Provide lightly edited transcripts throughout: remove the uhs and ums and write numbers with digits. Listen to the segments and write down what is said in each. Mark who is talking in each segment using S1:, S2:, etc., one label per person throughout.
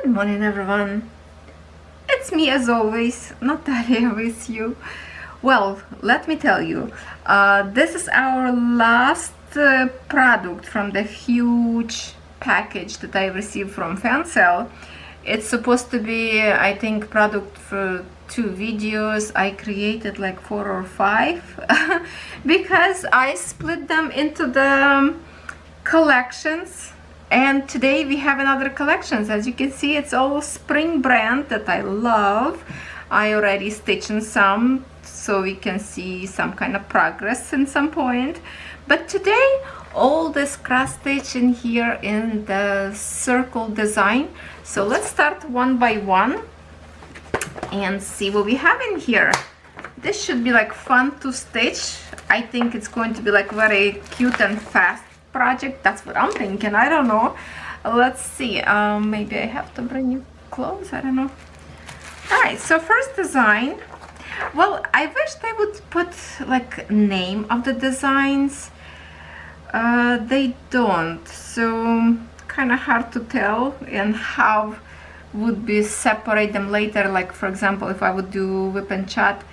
S1: Good morning, everyone. It's me as always, Natalia with you. Well, let me tell you, this is our last product from the huge package that I received from Fansells. It's supposed to be, I think, product for 2 videos. I created like 4 or 5 because I split them into the collections. And today we have another collections. As you can see, it's all spring brand that I love. I already stitched some, so we can see some kind of progress in some point. But today, all this cross stitch in here in the circle design. So let's start one by one and see what we have in here. This should be like fun to stitch. I think it's going to be like very cute and fast project. That's what I'm thinking. I don't know. Let's see. Maybe I have to bring you close. I don't know. All right, so first design. Well, I wish they would put like name of the designs. They don't, so kind of hard to tell, and how would be separate them later. Like for example, if I would do whip and chat,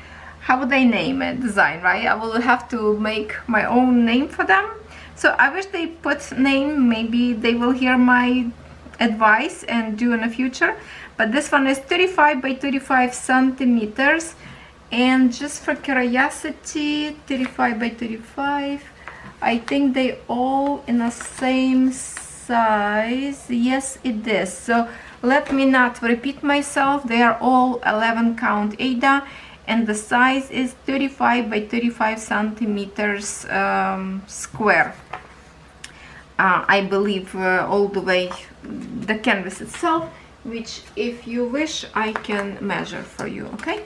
S1: how would I name it? Design, right? I will have to make my own name for them. So I wish they put name. Maybe they will hear my advice and do in the future. But this one is 35 by 35 centimeters, and just for curiosity, 35 by 35. I think they all in the same size. Yes, it is. So let me not repeat myself. They are all 11 count Ada, and the size is 35 by 35 centimeters square. I believe all the way the canvas itself, which if you wish I can measure for you. Okay.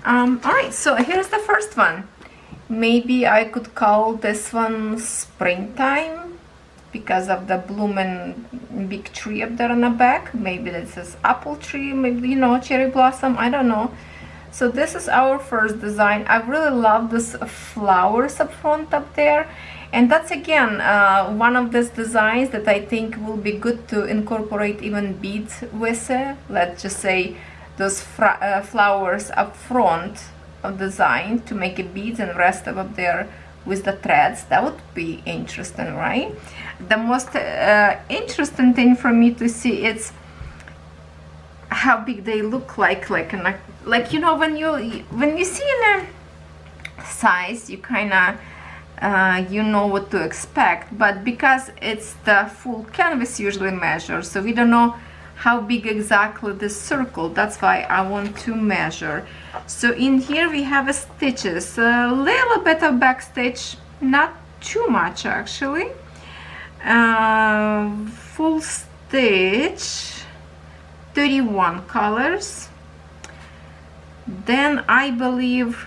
S1: All right, so here's the first one. Maybe I could call this one springtime because of the blooming big tree up there on the back. Maybe this is apple tree, maybe, you know, cherry blossom, I don't know. So this is our first design. I really love this flowers up front up there, and that's again one of these designs that I think will be good to incorporate even beads with it. Let's just say those flowers up front of design to make it beads, and the rest of up there with the threads. That would be interesting, right? The most interesting thing for me to see is how big they look like you know, when you see in a size, you kind of you know what to expect, but because it's the full canvas usually measured, so we don't know how big exactly this circle. That's why I want to measure. So in here we have a stitches, a little bit of back stitch, not too much actually. Full stitch, 31 colors. Then I believe,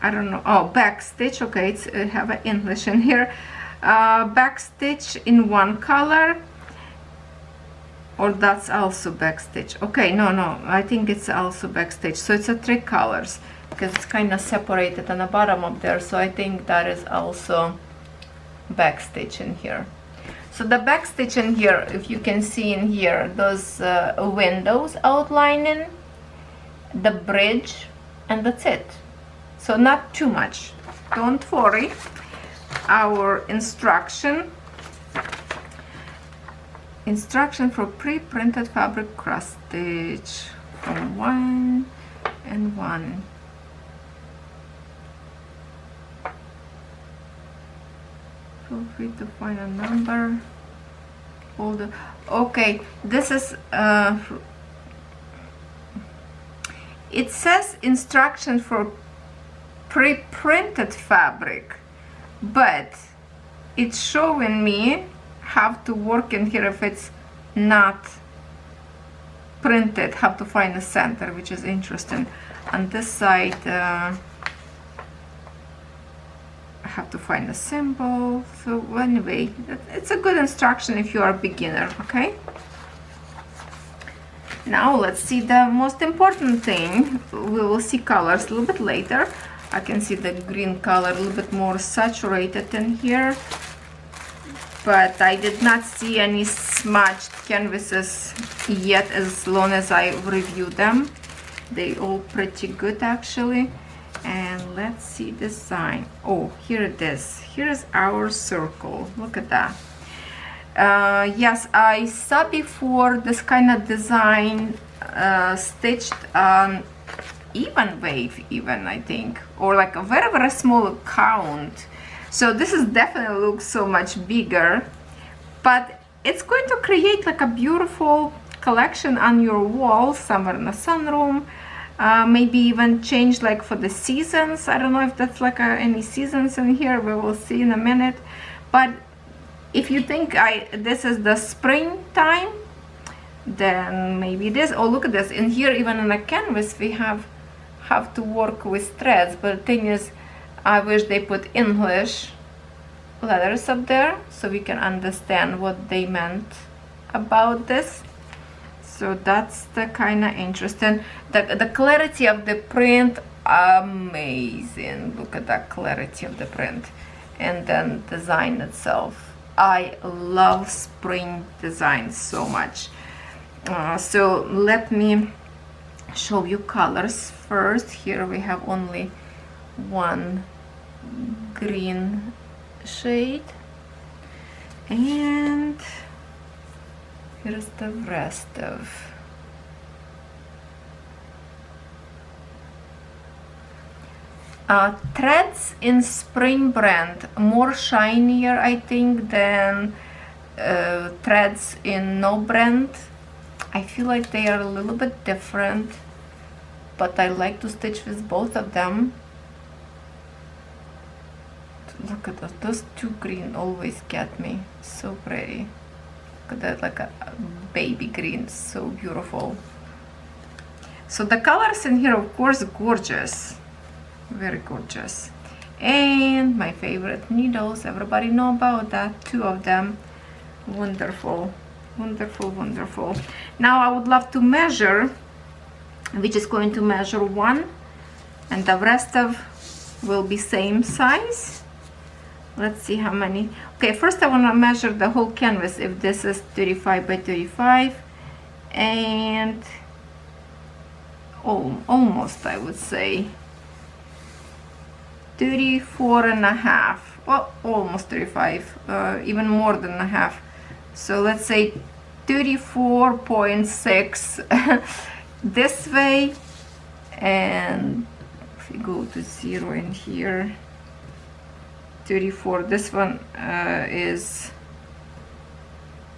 S1: I don't know, oh, back stitch. Okay, it's have an English in here. Back stitch in 1 color, or that's also back stitch. Okay, no, I think it's also back stitch. So it's a 3 colors because it's kind of separated on the bottom up there. So I think that is also back stitch in here. So the back stitch in here, if you can see in here, those windows outlining, the bridge, and that's it. So not too much. Don't worry. Our instruction for pre-printed fabric cross stitch from 1 and 1. Feel free to find a number. Okay, this is it says instruction for pre-printed fabric, but it's showing me how to work in here if it's not printed, how to find the center, which is interesting. On this side I have to find a symbol. So anyway, it's a good instruction if you are a beginner. Okay, now let's see the most important thing. We will see colors a little bit later. I can see the green color a little bit more saturated in here. but I did not see any smudged canvases yet as long as I reviewed them. They all pretty good actually. And let's see design. Oh, here it is. Here's our circle. Look at that. Yes, I saw before this kind of design stitched on even wave, even I think, or like a very, very small count. So this is definitely looks so much bigger, but it's going to create like a beautiful collection on your wall somewhere in the sunroom. Maybe even change like for the seasons. I don't know if that's like any seasons in here. We will see in a minute. But if you think this is the springtime, then maybe this. Oh, look at this. In here, even in a canvas, we have to work with threads. But the thing is, I wish they put English letters up there so we can understand what they meant about this. So that's the kind of interesting. The clarity of the print, amazing. Look at that clarity of the print. And then design itself. I love spring design so much. So let me show you colors first. Here we have only one green shade. And here's the rest of threads in spring brand, more shinier I think than threads in no brand. I feel like they are a little bit different, but I like to stitch with both of them. Look at those two green always get me. So pretty. Look at that, like a baby green, so beautiful. So the colors in here, of course, gorgeous, very gorgeous. And my favorite needles, everybody know about that, two of them. Wonderful, wonderful, wonderful. Now I would love to measure, which is going to measure one, and the rest of will be same size. Let's see how many. Okay, first I want to measure the whole canvas, if this is 35 by 35, and almost I would say 34 and a half. Well, almost 35, even more than a half. So let's say 34.6 this way, and if we go to 0 in here, 34. This one is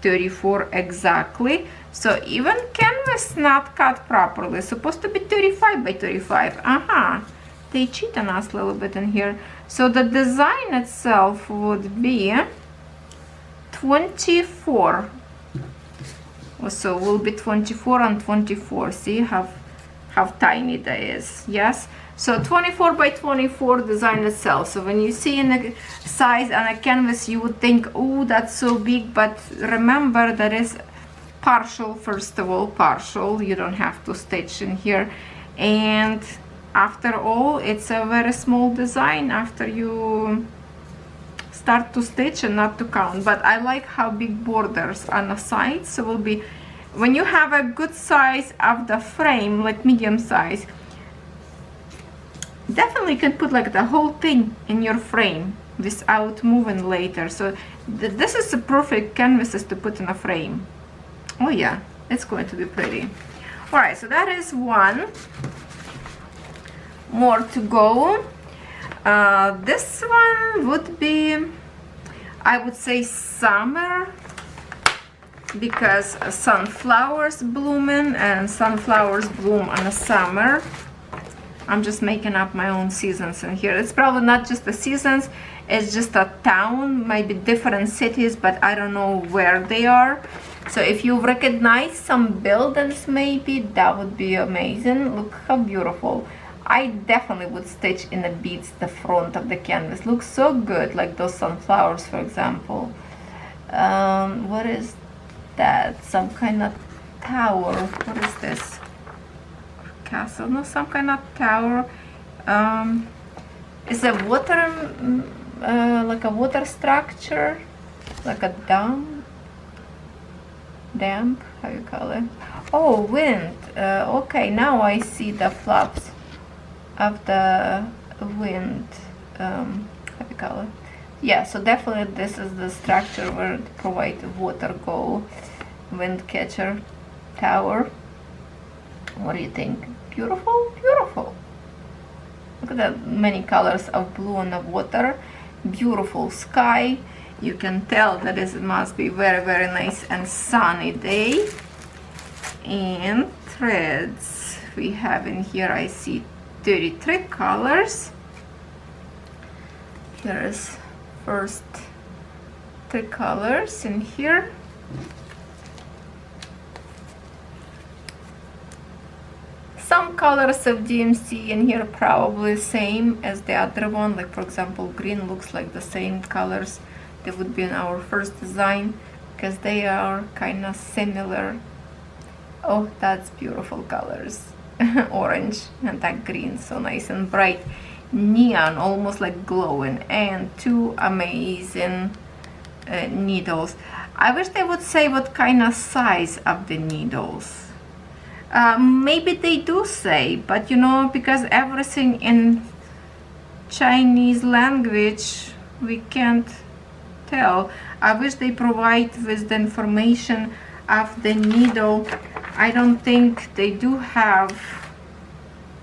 S1: 34 exactly. So even canvas not cut properly, supposed to be 35 by 35. They cheat on us a little bit in here. So the design itself would be 24. So will be 24 and 24. See how tiny that is. Yes. So 24 by 24 design itself. So when you see in a size on a canvas, you would think, oh, that's so big. But remember, that is partial, first of all, partial. You don't have to stitch in here. And after all, it's a very small design after you start to stitch and not to count. But I like how big borders on the sides. So will be, when you have a good size of the frame, like medium size, definitely you can put like the whole thing in your frame without moving later. So this is the perfect canvases to put in a frame. Oh yeah, it's going to be pretty. All right, so that is one. More to go. This one would be, I would say, summer, because sunflowers blooming, and sunflowers bloom in the summer. I'm just making up my own seasons in here. It's probably not just the seasons, it's just a town, maybe different cities, but I don't know where they are. So if you recognize some buildings, maybe that would be amazing. Look how beautiful. I definitely would stitch in the beads the front of the canvas. Looks so good, like those sunflowers, for example. What is that? Some kind of tower. What is this? Castle? No, some kind of tower. It's a water, like a water structure. like a damp, how you call it? Oh, wind. Okay, now I see the flaps of the wind. How you call it? Yeah, so definitely this is the structure where it provides water go wind catcher tower. What do you think? Beautiful, beautiful. Look at that many colors of blue on the water. Beautiful sky. You can tell that it must be very, very nice and sunny day. And threads we have in here, I see 33 colors. Here's first 3 colors in here. Some colors of DMC in here probably same as the other one, like for example green looks like the same colors that would be in our first design because they are kind of similar. Oh, that's beautiful colors. Orange and that green, so nice and bright. Neon, almost like glowing, and 2 amazing needles. I wish they would say what kind of size of the needles. Maybe they do say, but you know, because everything in Chinese language we can't tell. I wish they provide with the information of the needle. I don't think they do have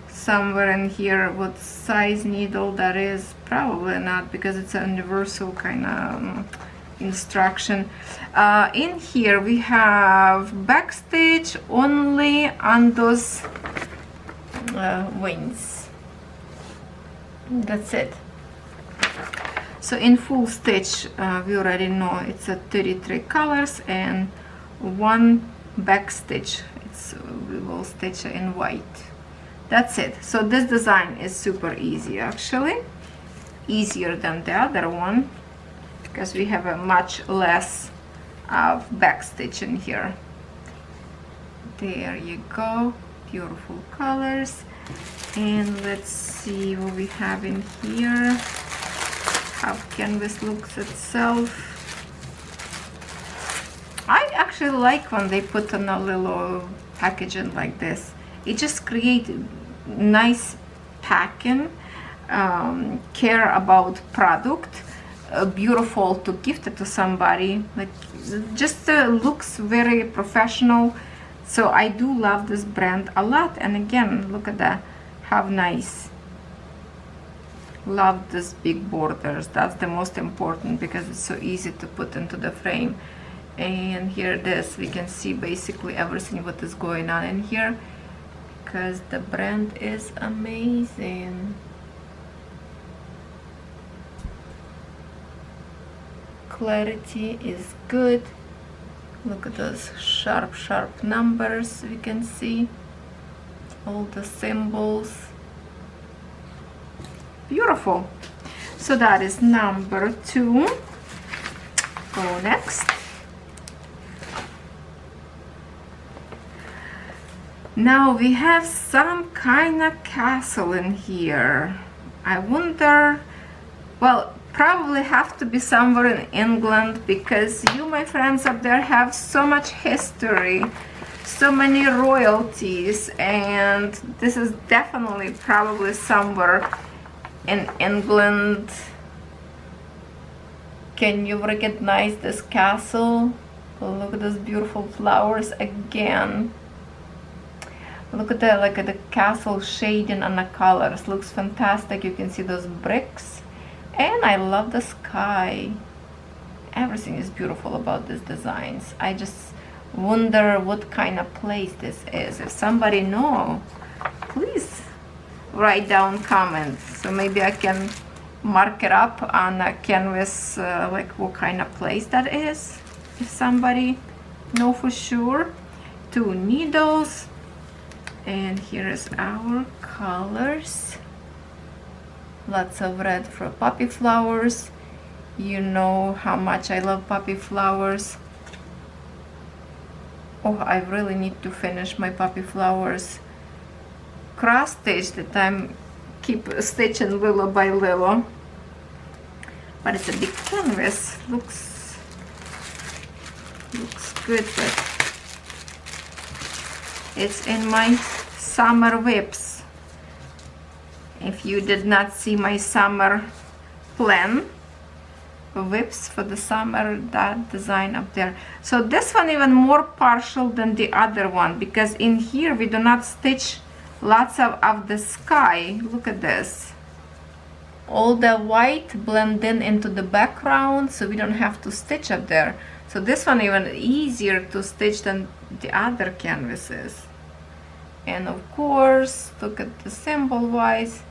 S1: somewhere in here what size needle that is. Probably not, because it's a universal kind of instruction. In here we have backstitch only on those wings. That's it. So in full stitch, we already know it's a 33 colors and 1 back stitch. We will stitch in white. That's it. So this design is super easy, actually easier than the other one because we have a much less of back stitch in here. There you go, beautiful colors. And let's see what we have in here, how canvas looks itself. I actually like when they put on a little packaging like this. It just creates nice packing, care about product, beautiful to gift it to somebody, like just looks very professional. So I do love this brand a lot. And again, look at that, how nice. Love this big borders. That's the most important because it's so easy to put into the frame. And here it is, we can see basically everything what is going on in here because the brand is amazing. Clarity is good. Look at those sharp numbers. We can see all the symbols. Beautiful. So that is number 2. Go next. Now we have some kind of castle in here. I wonder, well, probably have to be somewhere in England because you, my friends up there, have so much history, so many royalties, and this is definitely probably somewhere in England. Can you recognize this castle? Look at those beautiful flowers again. Look at the like at the castle shading and the colors. Looks fantastic. You can see those bricks. And I love the sky. Everything is beautiful about these designs. I just wonder what kind of place this is. If somebody knows, please write down comments. So maybe I can mark it up on a canvas, like what kind of place that is. If somebody knows for sure. 2 needles. And here is our colors. Lots of red for poppy flowers. You know how much I love poppy flowers. Oh, I really need to finish my poppy flowers cross stitch that I'm keep stitching little by little. But it's a big canvas. Looks looks good, but it's in my summer whips. If you did not see my summer plan, whips for the summer, that design up there. So this one even more partial than the other one, because in here we do not stitch lots of the sky. Look at this. All the white blend in into the background, so we don't have to stitch up there. So this one even easier to stitch than the other canvases. And of course, look at the symbol wise,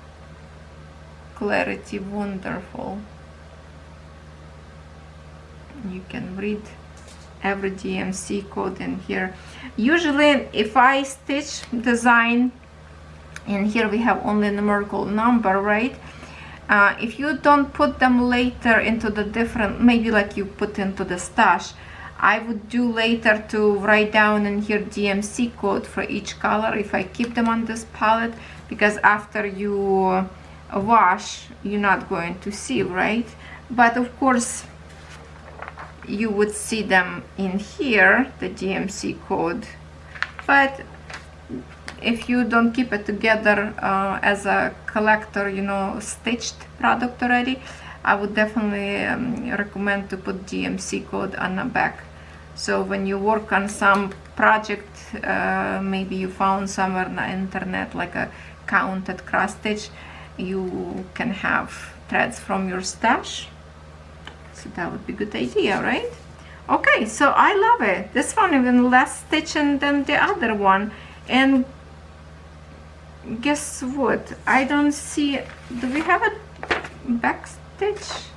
S1: clarity wonderful. You can read every DMC code in here. Usually if I stitch design, and here we have only numerical number, right? If you don't put them later into the different, maybe like you put into the stash, I would do later to write down in here DMC code for each color if I keep them on this palette, because after you wash, you're not going to see, right? But of course, you would see them in here, the DMC code. But if you don't keep it together as a collector, you know, stitched product already, I would definitely recommend to put DMC code on the back. So when you work on some project, maybe you found somewhere on the internet like a counted cross stitch, you can have threads from your stash. So that would be a good idea, right? Okay, so I love it. This one even less stitching than the other one. And guess what? I don't see, do we have a back stitch?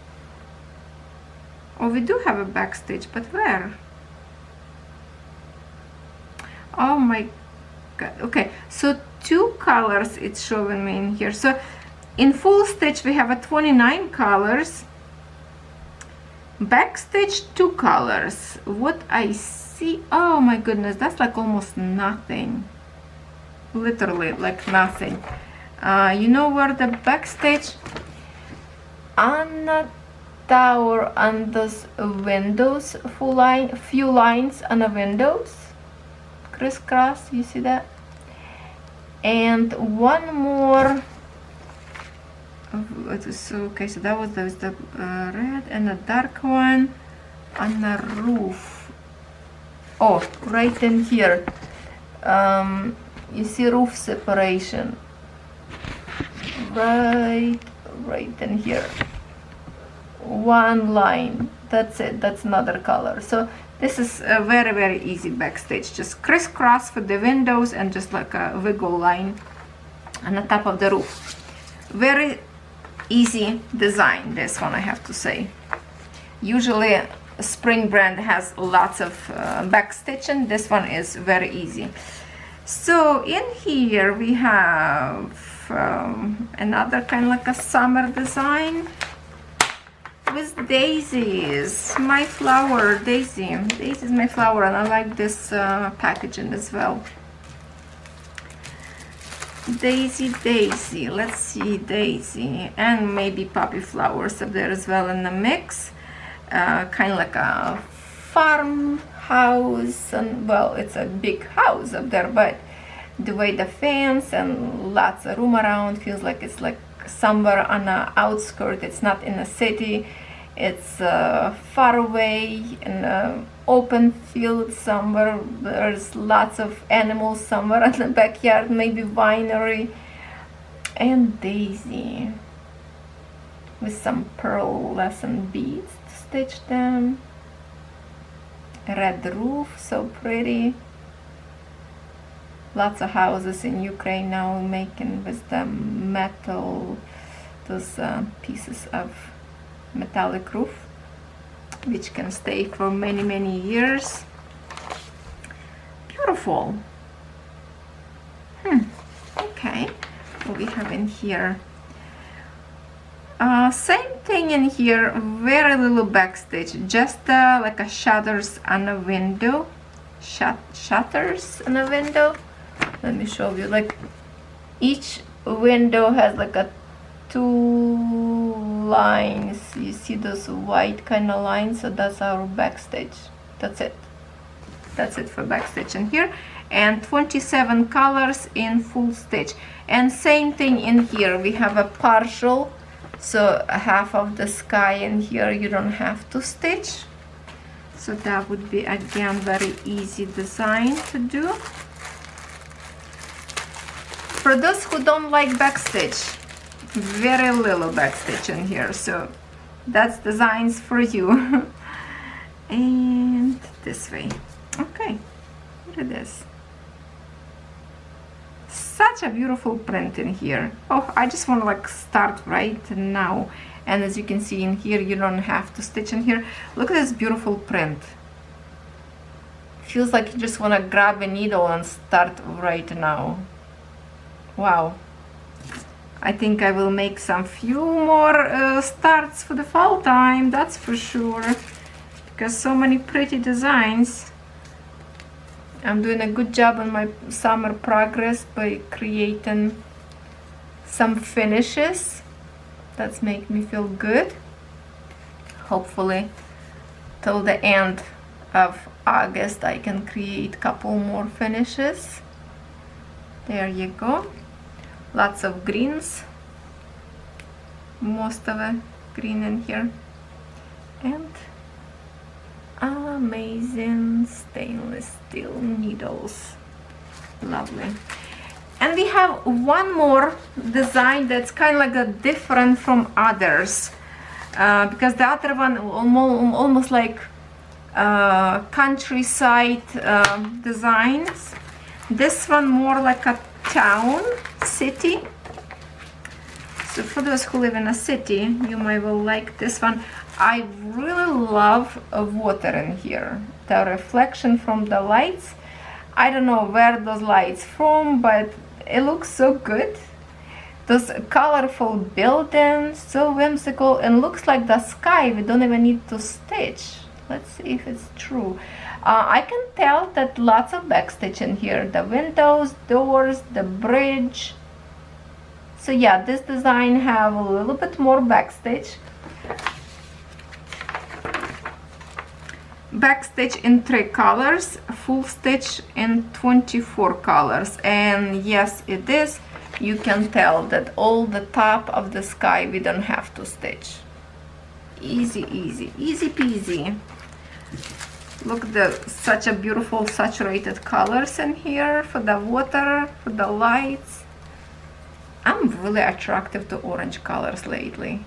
S1: Oh, we do have a back stitch, but where? Oh my god. Okay, so 2 colors it's showing me in here. So in full stitch we have a 29 colors. Back stitch 2 colors. What I see, oh my goodness, that's like almost nothing. Literally like nothing. You know where the back stitch on the tower, on those windows, few lines on the windows, crisscross, you see that? And one more. Okay, so that was the red and the dark one on the roof. Oh, right in here. You see roof separation. Right in here. One line. That's it. That's another color. So this is a very, very easy backstitch. Just crisscross for the windows and just like a wiggle line on the top of the roof. Very easy design, this one, I have to say. Usually Spring brand has lots of backstitching. This one is very easy. So in here we have another kind of like a summer design with daisies. My flower, Daisy. Daisy is my flower, and I like this packaging as well. Daisy, Daisy. Let's see, Daisy, and maybe poppy flowers up there as well in the mix. Kind of like a farmhouse, and well, it's a big house up there, but the way the fence and lots of room around feels like it's like somewhere on the outskirts. It's not in a city. It's far away in an open field somewhere. There's lots of animals somewhere in the backyard, maybe winery. And Daisy with some pearlescent beads to stitch them. Red roof, so pretty. Lots of houses in Ukraine now making with the metal, those pieces of metallic roof, which can stay for many, many years. Beautiful. Okay, what we have in here? Same thing in here, very little backstitch, just like a shutters on a window. Shutters on a window. Let me show you. Like each window has like a 2 lines. You see those white kind of lines? So that's our backstitch. That's it. That's it for backstitch in here, and 27 colors in full stitch. And same thing in here, we have a partial, so half of the sky in here you don't have to stitch. So that would be again very easy design to do. For those who don't like backstitch, very little backstitch in here, so that's designs for you. And this way. Okay, look at this. Such a beautiful print in here. Oh, I just want to like start right now. And as you can see in here, you don't have to stitch in here. Look at this beautiful print. Feels like you just want to grab a needle and start right now. Wow. I think I will make some few more starts for the fall time, that's for sure. Because so many pretty designs. I'm doing a good job on my summer progress by creating some finishes. That's make me feel good. Hopefully till the end of August I can create a couple more finishes. There you go. Lots of greens. Most of it green in here. And amazing stainless steel needles. Lovely. And we have one more design that's kind of like a different from others, because the other one almost like countryside designs. This one more like a town, city. So for those who live in a city, you might will like this one. I really love water in here. The reflection from the lights. I don't know where those lights from, but it looks so good. Those colorful buildings, so whimsical, and looks like the sky. We don't even need to stitch. Let's see if it's true. I can tell that lots of backstitch in here. The windows, doors, the bridge. So yeah, this design have a little bit more backstitch. Backstitch in 3 colors, full stitch in 24 colors, and yes, it is. You can tell that all the top of the sky we don't have to stitch. Easy, easy, easy peasy. Look, such a beautiful saturated colors in here for the water, for the lights. I'm really attracted to orange colors lately.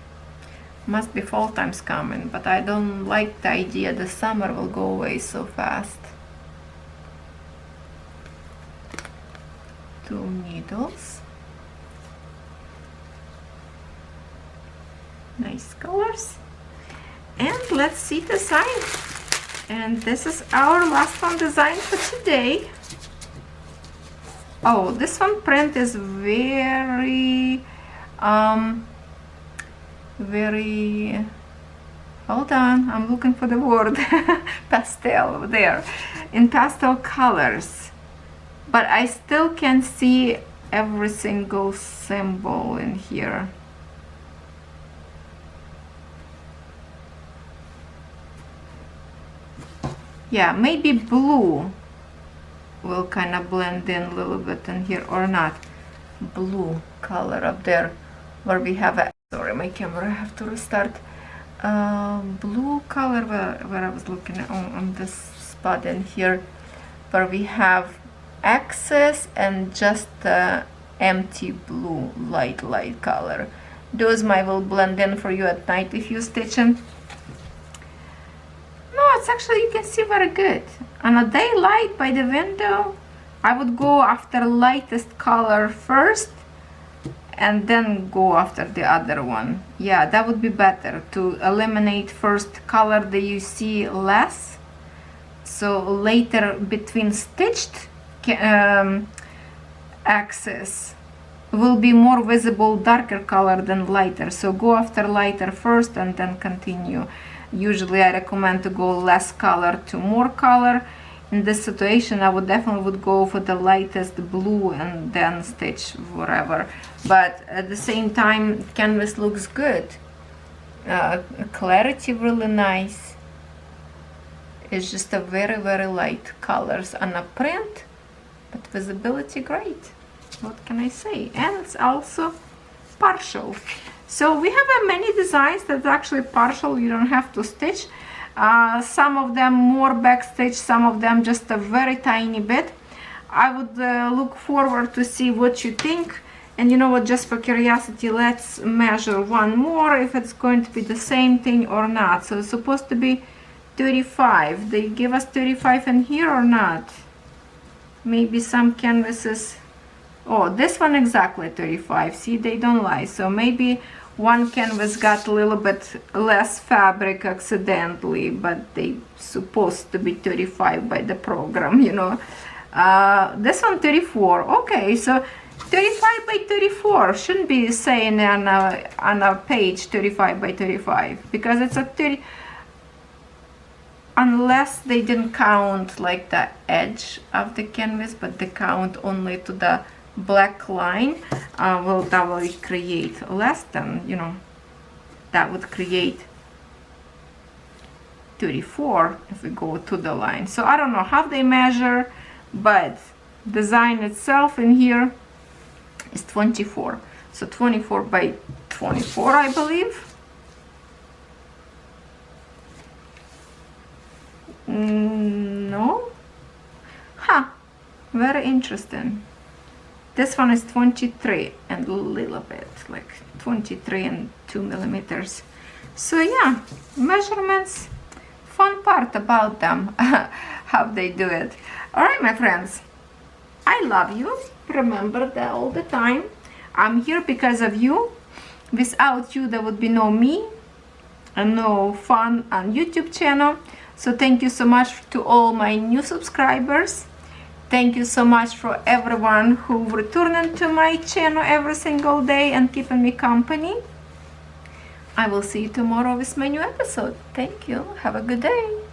S1: Must be fall time's coming, but I don't like the idea the summer will go away so fast. 2 needles. Nice colors. And let's see the design. And this is our last one design for today. Oh, this one print is very very, hold on, I'm looking for the word, pastel there, in pastel colors, but I still can see every single symbol in here. Yeah, maybe blue will kind of blend in a little bit in here, or not. Blue color up there where we have a, sorry, my camera, I have to restart. Blue color where I was looking at on this spot in here, where we have access and just empty blue light color. Those might will blend in for you at night if you stitch them. No, it's actually, you can see very good. On a daylight by the window, I would go after lightest color first and then go after the other one. Yeah, that would be better to eliminate first color that you see less, so later between stitched axis will be more visible darker color than lighter, so go after lighter first and then continue. Usually I recommend to go less color to more color. In this situation I would definitely go for the lightest blue and then stitch whatever, but at the same time canvas looks good. Clarity really nice. It's just a very light colors on a print, but visibility great. What can I say? And it's also partial. So we have many designs that's actually partial. You don't have to stitch. Some of them more backstitch, some of them just a very tiny bit. I would look forward to see what you think. And you know what, just for curiosity, let's measure one more if it's going to be the same thing or not. So it's supposed to be 35. They give us 35 in here or not? Maybe some canvases. Oh, this one exactly 35. See, they don't lie. So maybe one canvas got a little bit less fabric accidentally, but they supposed to be 35 by the program, you know. This one 34. Okay, so 35 by 34 shouldn't be saying on a page 35 by 35 because it's a 30, unless they didn't count like the edge of the canvas, but they count only to the black line. Well, that will create less than, you know, that would create 34 if we go to the line. So I don't know how they measure, but design itself in here is 24. So 24 by 24, I believe. No? Huh, very interesting. This one is 23 and a little bit, like 23 and 2 millimeters. So yeah, measurements, fun part about them, how they do it. All right, my friends, I love you. Remember that all the time. I'm here because of you. Without you, there would be no me and no fun on YouTube channel. So thank you so much to all my new subscribers. Thank you so much for everyone who returning to my channel every single day and keeping me company. I will see you tomorrow with my new episode. Thank you. Have a good day.